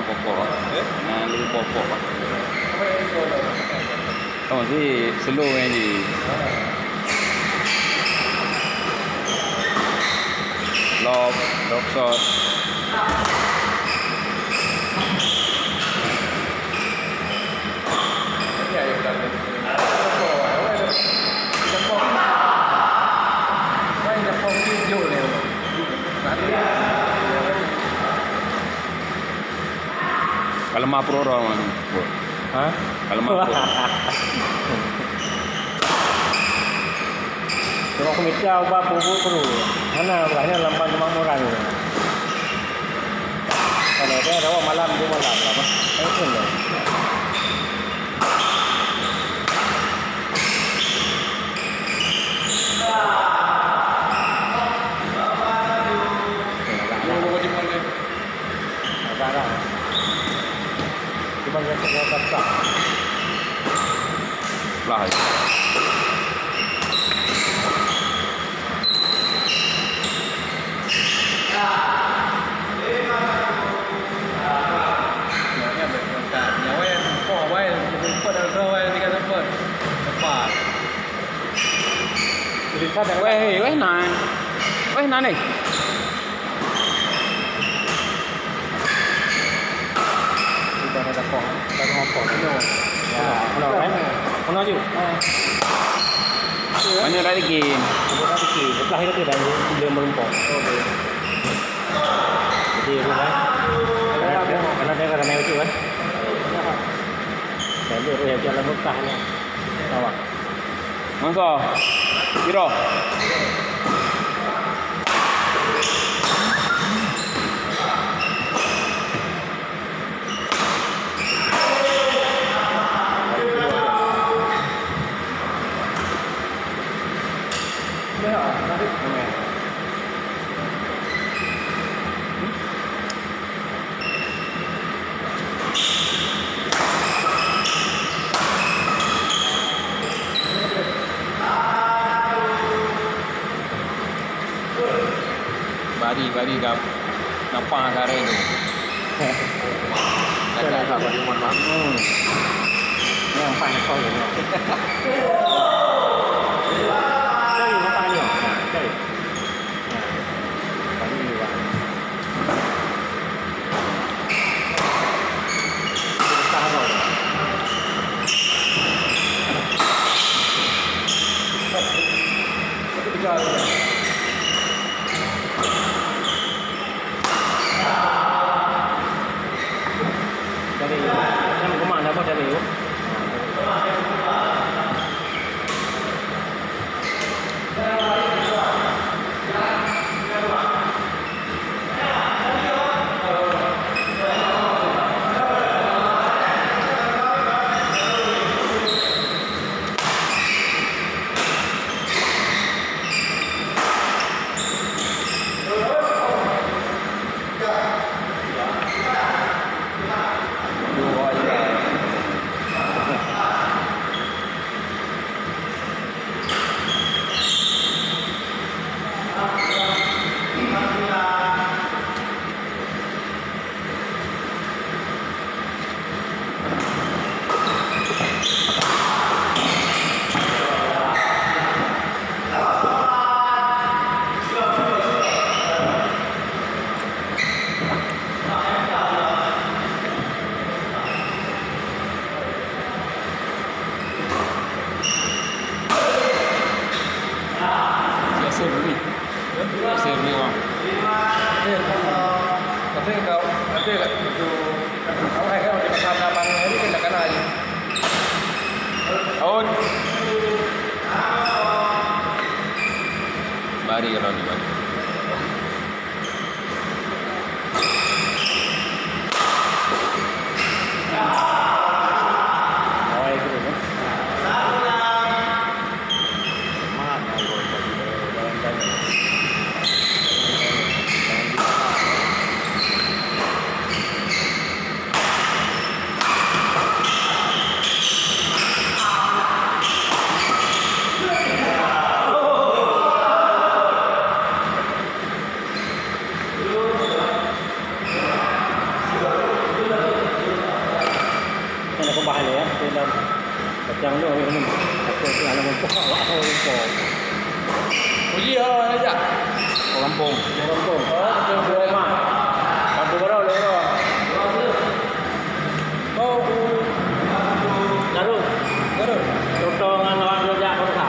pokok. Lebih pokok. Kau masih slow ni. Lob shot. Kalau mapro orang mana? Hah? Kalau mapro. Cuma kumita apa pupuk perlu. Mana banyak lampan kemakmuran ni. Kalau dia ada malam tu malam apa? Itu ni. Bangga saya kata. Lah. Weh nah ni. Ada pohon tu. Ya, mana je? Mana lagi? Kita fikir, setelah itu dah dia merumpok. Okey. Jadi rumah. Karena dia kerana itu kan. Dan dia jalan Mekah ni. Awak. Masa? Kira. Bari kap nampak kare tu. Saya nak bagi mohon maaf. Yang panas kau ni. Cari apa ni? Cari. Bagi ni wah. Tahan kau. Tapi juga. Dari yang kemana apa dari itu? Bari kalau ni bari. Macam tu ambil ni. Apa tu alam lumpur. Awak lumpur. Oh iya aja. Orang Lampung. Lumpur. Oh, betul dua mak. Kampung baru loro. Oh. Lalu. Baru. Totong dengan orang kerja kota.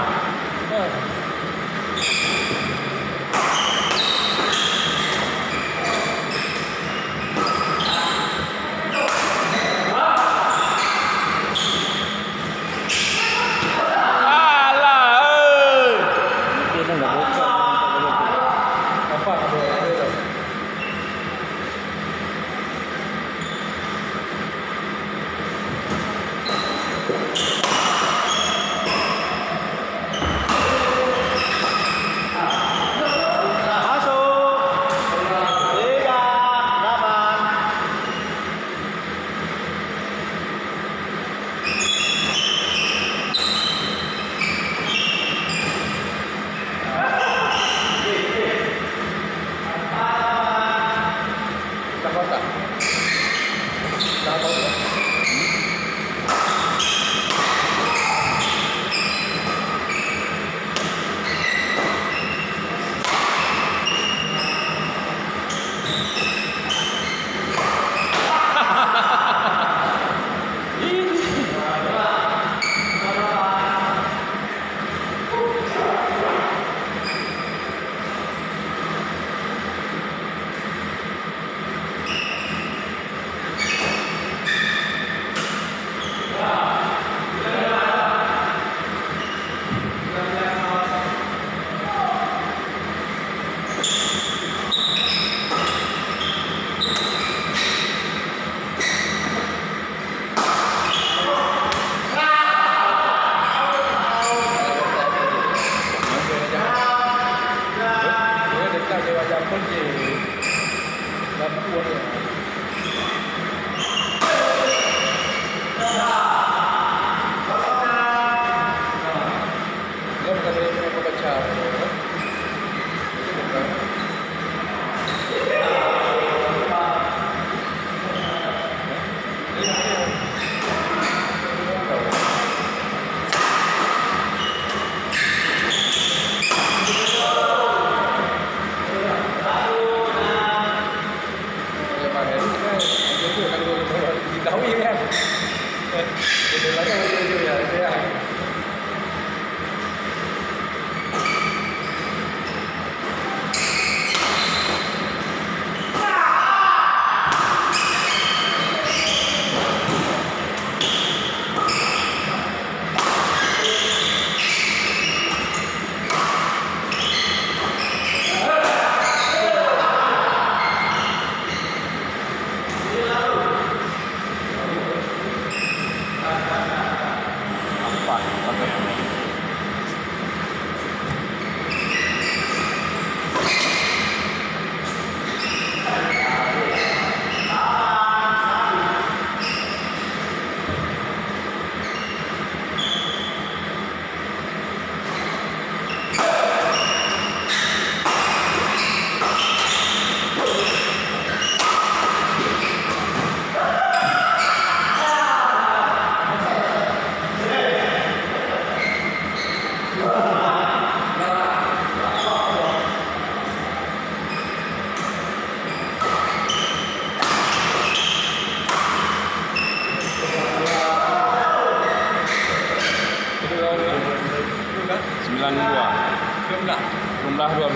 Jumlah 12.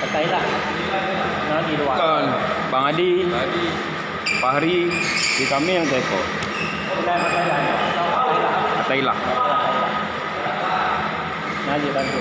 Petai lah. Nanti dua. Kan Bang Adi, Fahri, di kami yang teko. Petai lah. Atailah. Nanti bantu.